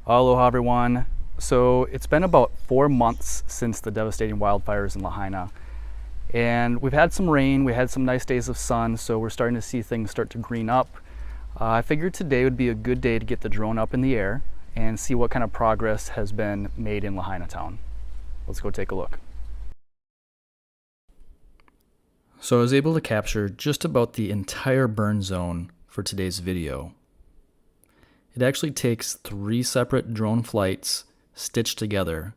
Aloha everyone. So it's been about 4 months since the devastating wildfires in Lahaina. And we've had some rain, we had some nice days of sun, so we're starting to see things start to green up. I figured today would be a good day to get the drone up in the air and see what kind of progress has been made in Lahaina town. Let's go take a look. So I was able to capture just about the entire burn zone for today's video. It actually takes 3 separate drone flights stitched together.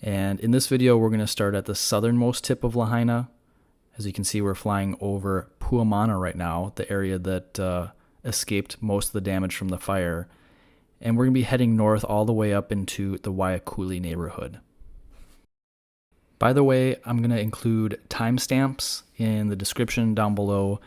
And in this video, we're going to start at the southernmost tip of Lahaina. As you can see, we're flying over Puamana right now, the area that escaped most of the damage from the fire. And we're going to be heading north all the way up into the Waiakuli neighborhood. By the way, I'm going to include timestamps in the description down below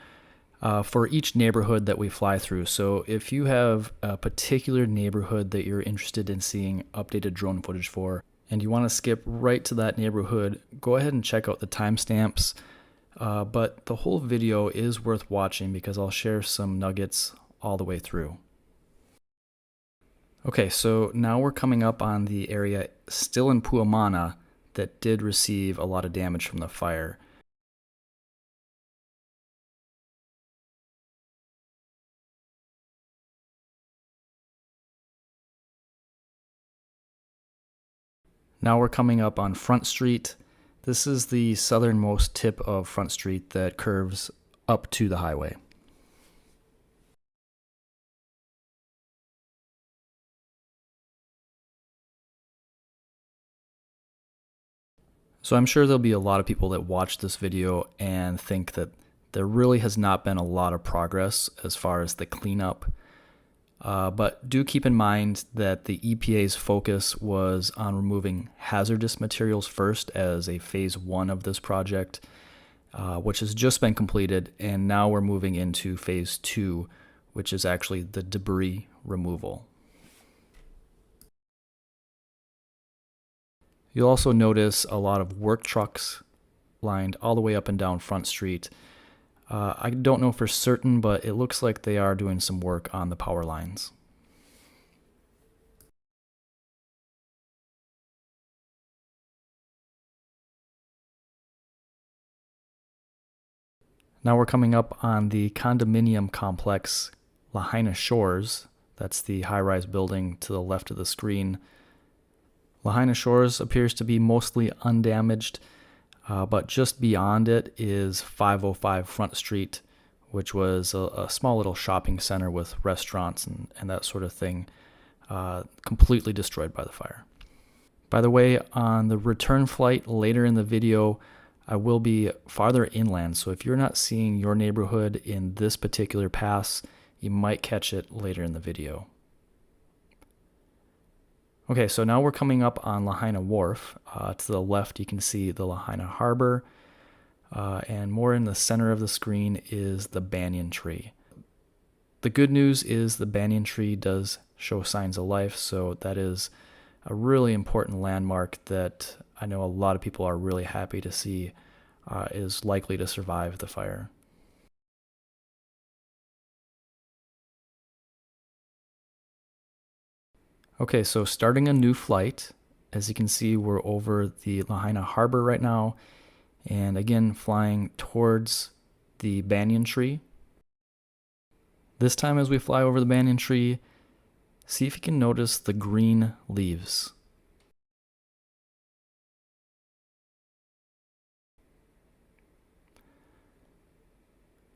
for each neighborhood that we fly through. So if you have a particular neighborhood that you're interested in seeing updated drone footage for, and you want to skip right to that neighborhood, go ahead and check out the timestamps. But the whole video is worth watching because I'll share some nuggets all the way through. Okay, so now we're coming up on the area still in Puamana that did receive a lot of damage from the fire. Now we're coming up on Front Street. This is the southernmost tip of Front Street that curves up to the highway. So I'm sure there'll be a lot of people that watch this video and think that there really has not been a lot of progress as far as the cleanup. But do keep in mind that the EPA's focus was on removing hazardous materials first as a phase 1 of this project, which has just been completed, and now we're moving into phase 2, which is actually the debris removal. You'll also notice a lot of work trucks lined all the way up and down Front Street. I don't know for certain, but it looks like they are doing some work on the power lines. Now we're coming up on the condominium complex Lahaina Shores. That's the high-rise building to the left of the screen. Lahaina Shores appears to be mostly undamaged, but just beyond it is 505 Front Street, which was a small little shopping center with restaurants and that sort of thing, completely destroyed by the fire. By the way, on the return flight later in the video, I will be farther inland, so if you're not seeing your neighborhood in this particular pass, you might catch it later in the video. Okay, so now we're coming up on Lahaina Wharf. To the left, you can see the Lahaina Harbor, and more in the center of the screen is the banyan tree. The good news is the banyan tree does show signs of life, so that is a really important landmark that I know a lot of people are really happy to see is likely to survive the fire. Okay, so starting a new flight. As you can see, we're over the Lahaina Harbor right now, and again flying towards the banyan tree. This time as we fly over the banyan tree, see if you can notice the green leaves.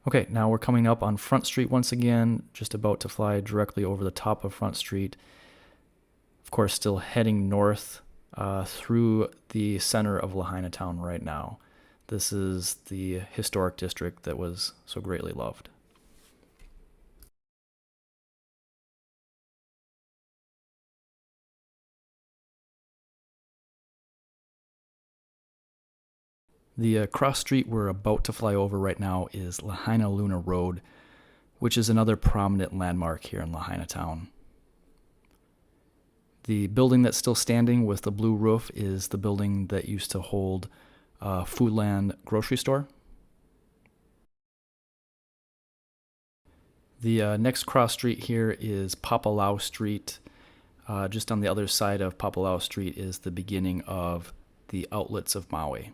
Okay, now we're coming up on Front Street once again, just about to fly directly over the top of Front Street. Of course, still heading north through the center of Lahaina town right now. This is the historic district that was so greatly loved. The cross street we're about to fly over right now is Lahaina Luna Road, which is another prominent landmark here in Lahaina town. The building that's still standing with the blue roof is the building that used to hold Foodland grocery store. The next cross street here is Papalau Street. Just on the other side of Papalao Street is the beginning of the outlets of Maui.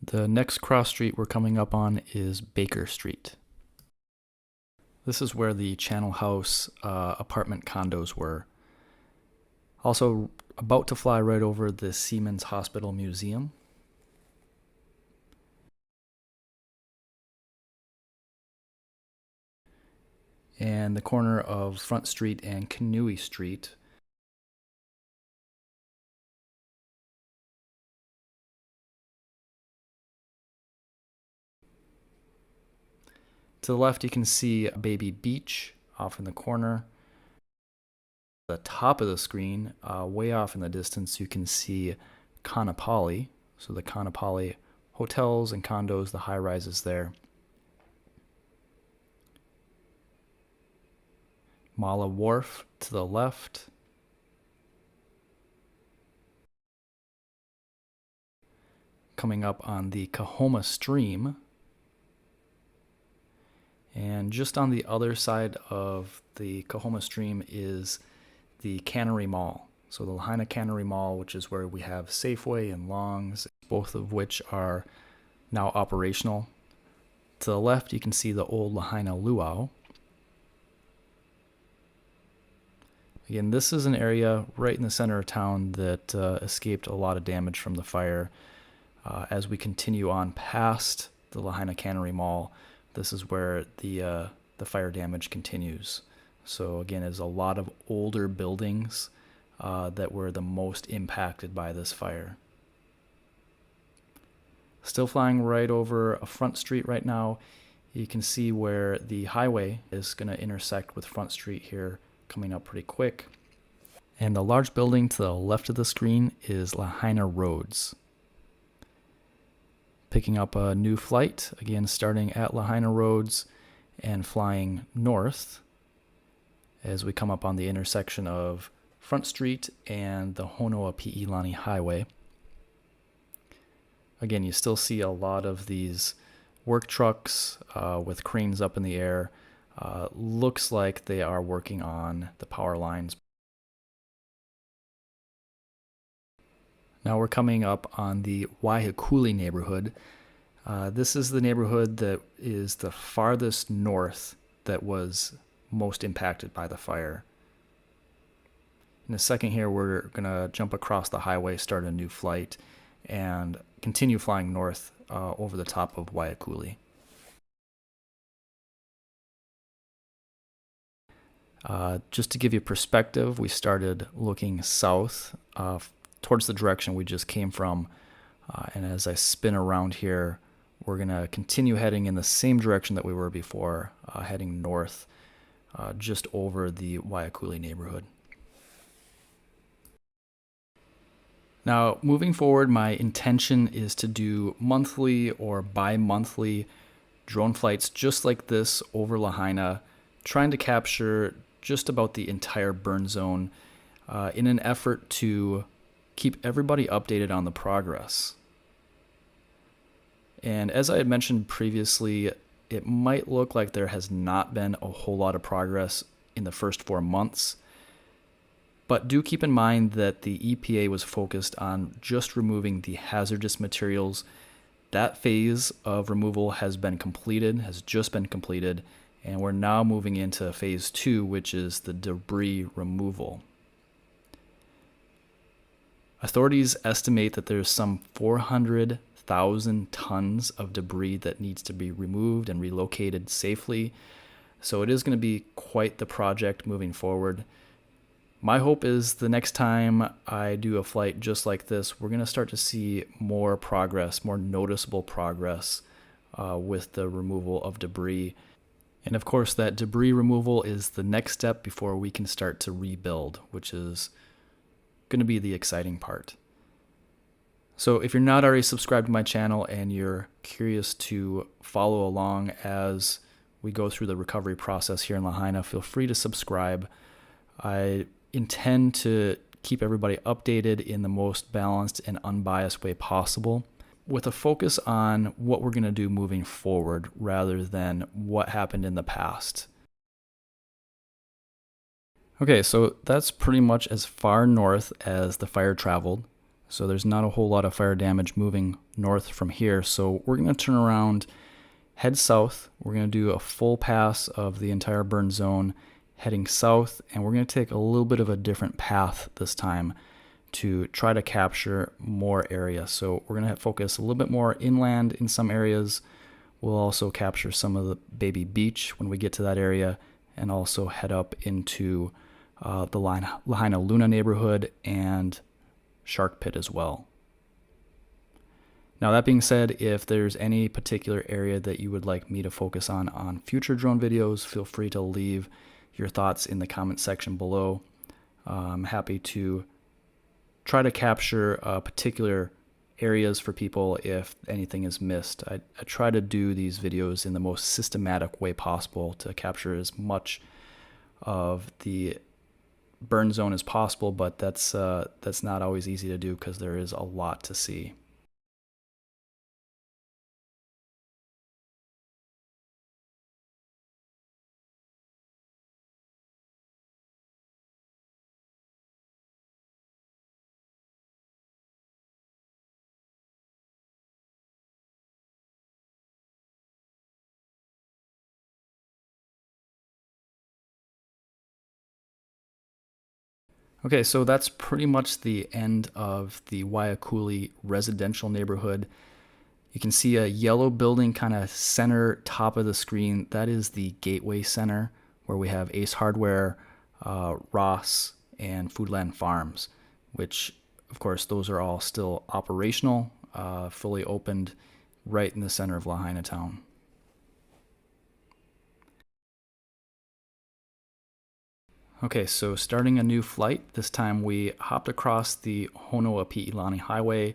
The next cross street we're coming up on is Baker Street. This is where the Channel House apartment condos were. Also about to fly right over the Seamen's Hospital Museum. And the corner of Front Street and Kanui Street. To the left, you can see Baby Beach off in the corner. At the top of the screen, way off in the distance, you can see Kaanapali. So the Kaanapali hotels and condos, the high rises there. Mala Wharf to the left. Coming up on the Kahoma Stream. And just on the other side of the Kahoma Stream is the Cannery Mall. So the Lahaina Cannery Mall, which is where we have Safeway and Long's, both of which are now operational. To the left, you can see the old Lahaina Luau. Again, this is an area right in the center of town that escaped a lot of damage from the fire. As we continue on past the Lahaina Cannery Mall, this is where the fire damage continues. So again, there's a lot of older buildings that were the most impacted by this fire. Still flying right over a Front Street right now. You can see where the highway is going to intersect with Front Street here, coming up pretty quick. And the large building to the left of the screen is Lahaina Roads. Picking up a new flight, again starting at Lahaina Roads and flying north as we come up on the intersection of Front Street and the Honoapi'ilani Highway. Again, you still see a lot of these work trucks with cranes up in the air. Looks like they are working on the power lines. Now we're coming up on the Waiakuli neighborhood. This is the neighborhood that is the farthest north that was most impacted by the fire. In a second here, we're going to jump across the highway, start a new flight, and continue flying north over the top of Waiakuli. Just to give you perspective, we started looking south towards the direction we just came from. And as I spin around here, we're going to continue heading in the same direction that we were before, heading north just over the Waiakuli neighborhood. Now, moving forward, my intention is to do monthly or bi-monthly drone flights just like this over Lahaina, trying to capture just about the entire burn zone in an effort to keep everybody updated on the progress. And as I had mentioned previously, it might look like there has not been a whole lot of progress in the first 4 months. But do keep in mind that the EPA was focused on just removing the hazardous materials. That phase of removal has just been completed, and we're now moving into phase 2, which is the debris removal. Authorities estimate that there's some 400,000 tons of debris that needs to be removed and relocated safely. So it is going to be quite the project moving forward. My hope is the next time I do a flight just like this, we're going to start to see more progress, more noticeable progress with the removal of debris. And of course, that debris removal is the next step before we can start to rebuild, which is going to be the exciting part. So if you're not already subscribed to my channel and you're curious to follow along as we go through the recovery process here in Lahaina, feel free to subscribe. I intend to keep everybody updated in the most balanced and unbiased way possible, with a focus on what we're going to do moving forward rather than what happened in the past. Okay, so that's pretty much as far north as the fire traveled. So there's not a whole lot of fire damage moving north from here. So we're going to turn around, head south. We're going to do a full pass of the entire burn zone heading south, and we're going to take a little bit of a different path this time to try to capture more area. So we're going to focus a little bit more inland in some areas. We'll also capture some of the baby beach when we get to that area, and also head up into the Lahaina Luna neighborhood and Shark Pit as well. Now, that being said, if there's any particular area that you would like me to focus on future drone videos, feel free to leave your thoughts in the comment section below. I'm happy to try to capture particular areas for people if anything is missed. I try to do these videos in the most systematic way possible to capture as much of the burn zone as possible, but that's not always easy to do because there is a lot to see. Okay, so that's pretty much the end of the Waiakuli residential neighborhood. You can see a yellow building kind of center top of the screen. That is the Gateway Center, where we have Ace Hardware, Ross, and Foodland Farms, which, of course, those are all still operational, fully opened right in the center of Lahaina town. Okay, so starting a new flight. This time we hopped across the Honoapi'ilani Highway.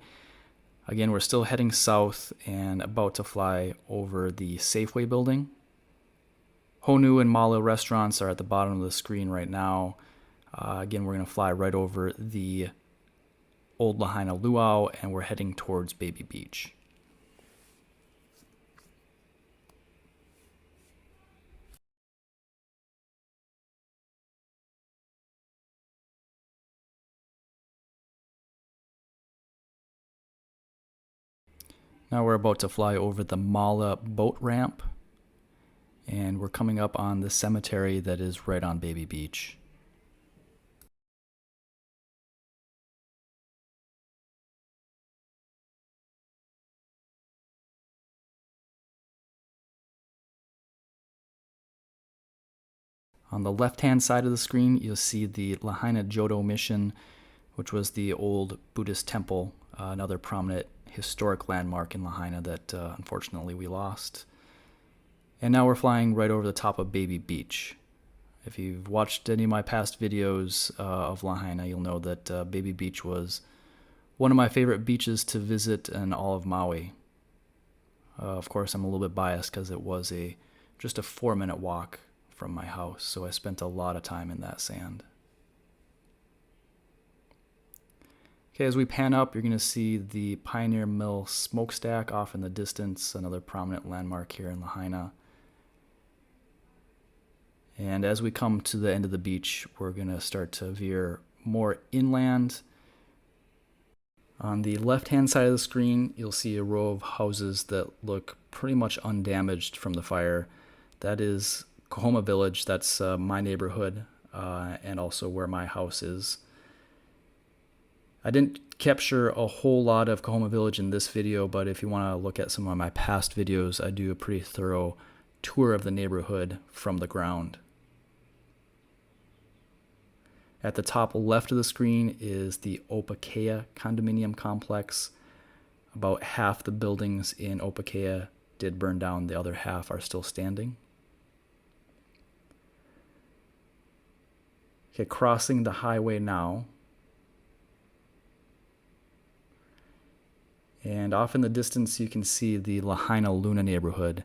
Again, we're still heading south and about to fly over the Safeway building. Honu and Mala restaurants are at the bottom of the screen right now. Again, we're going to fly right over the old Lahaina Luau, and we're heading towards Baby Beach. Now we're about to fly over the Mala boat ramp, and we're coming up on the cemetery that is right on Baby Beach. On the left-hand side of the screen, you'll see the Lahaina Jodo Mission, which was the old Buddhist temple, another prominent historic landmark in Lahaina that unfortunately we lost. And now we're flying right over the top of Baby Beach. If you've watched any of my past videos of Lahaina, you'll know that Baby Beach was one of my favorite beaches to visit in all of Maui. Of course, I'm a little bit biased because it was just a 4-minute walk from my house, so I spent a lot of time in that sand. Okay, as we pan up, you're going to see the Pioneer Mill smokestack off in the distance, another prominent landmark here in Lahaina. And as we come to the end of the beach, we're going to start to veer more inland. On the left-hand side of the screen, you'll see a row of houses that look pretty much undamaged from the fire. That is Kahoma Village. That's my neighborhood and also where my house is. I didn't capture a whole lot of Kahoma Village in this video, but if you want to look at some of my past videos, I do a pretty thorough tour of the neighborhood from the ground. At the top left of the screen is the Opakea condominium complex. About half the buildings in Opakea did burn down, the other half are still standing. Okay, crossing the highway now. And off in the distance, you can see the Lahaina Luna neighborhood.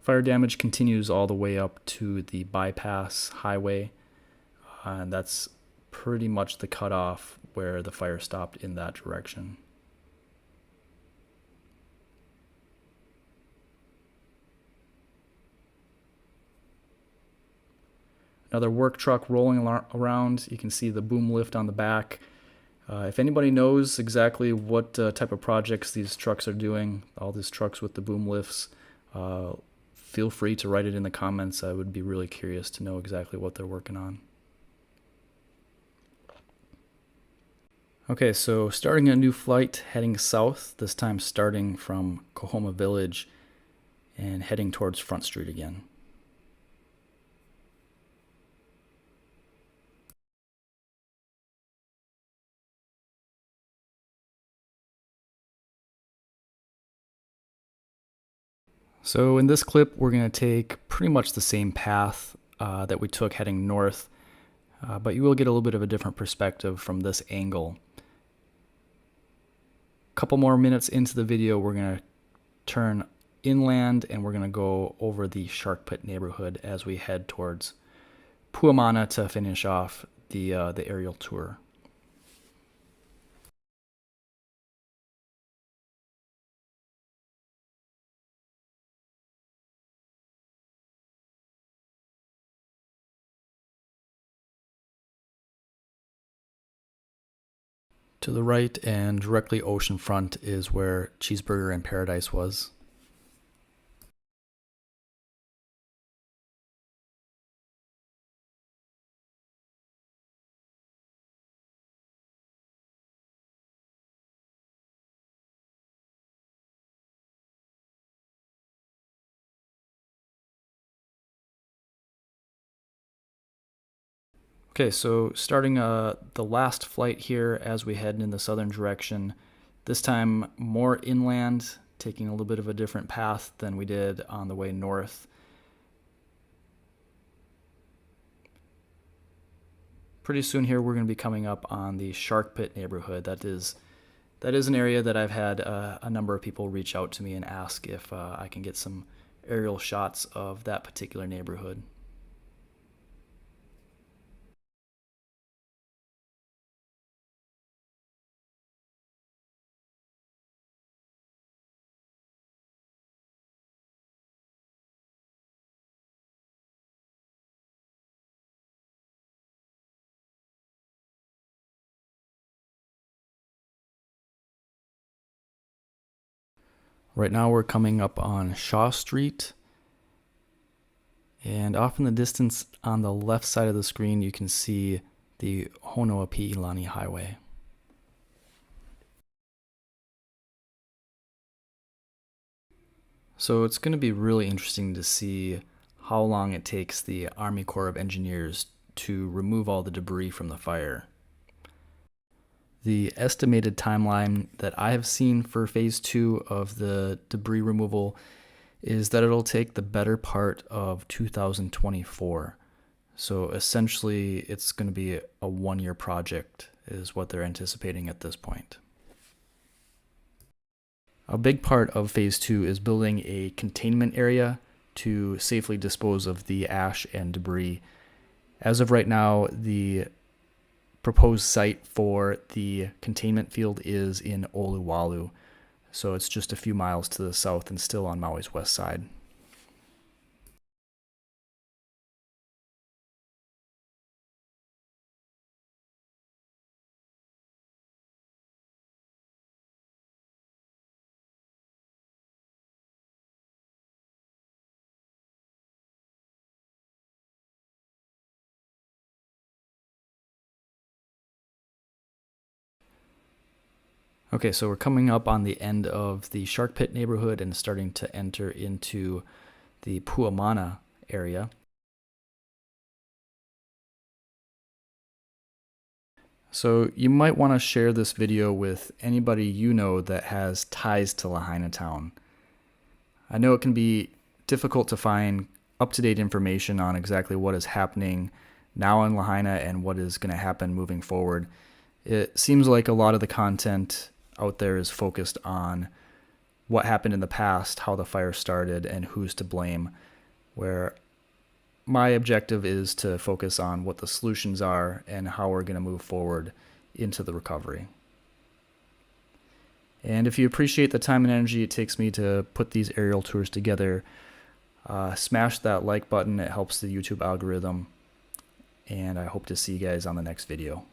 Fire damage continues all the way up to the bypass highway, and that's pretty much the cutoff where the fire stopped in that direction. Another work truck rolling around. You can see the boom lift on the back. If anybody knows exactly what type of projects these trucks are doing, all these trucks with the boom lifts, feel free to write it in the comments. I would be really curious to know exactly what they're working on. Okay, so starting a new flight heading south, this time starting from Coahoma Village and heading towards Front Street again. So in this clip, we're going to take pretty much the same path that we took heading north, but you will get a little bit of a different perspective from this angle. A couple more minutes into the video, we're going to turn inland and we're going to go over the Shark Pit neighborhood as we head towards Puamana to finish off the aerial tour. To the right and directly oceanfront is where Cheeseburger in Paradise was. Okay, so starting the last flight here as we head in the southern direction, this time more inland, taking a little bit of a different path than we did on the way north. Pretty soon here we're going to be coming up on the Shark Pit neighborhood. That is an area that I've had a number of people reach out to me and ask if I can get some aerial shots of that particular neighborhood. Right now we're coming up on Shaw Street, and off in the distance on the left side of the screen you can see the Honoapi'ilani Highway. So it's going to be really interesting to see how long it takes the Army Corps of Engineers to remove all the debris from the fire. The estimated timeline that I have seen for phase 2 of the debris removal is that it'll take the better part of 2024. So essentially it's going to be a 1-year project is what they're anticipating at this point. A big part of phase 2 is building a containment area to safely dispose of the ash and debris. As of right now, the proposed site for the containment field is in Oluwalu, so it's just a few miles to the south and still on Maui's west side. Okay, so we're coming up on the end of the Shark Pit neighborhood and starting to enter into the Puamana area. So you might want to share this video with anybody you know that has ties to Lahaina town. I know it can be difficult to find up-to-date information on exactly what is happening now in Lahaina and what is going to happen moving forward. It seems like a lot of the content out there is focused on what happened in the past, how the fire started, and who's to blame, where my objective is to focus on what the solutions are and how we're going to move forward into the recovery. And if you appreciate the time and energy it takes me to put these aerial tours together, smash that like button. It helps the YouTube algorithm. And I hope to see you guys on the next video.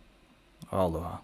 Aloha.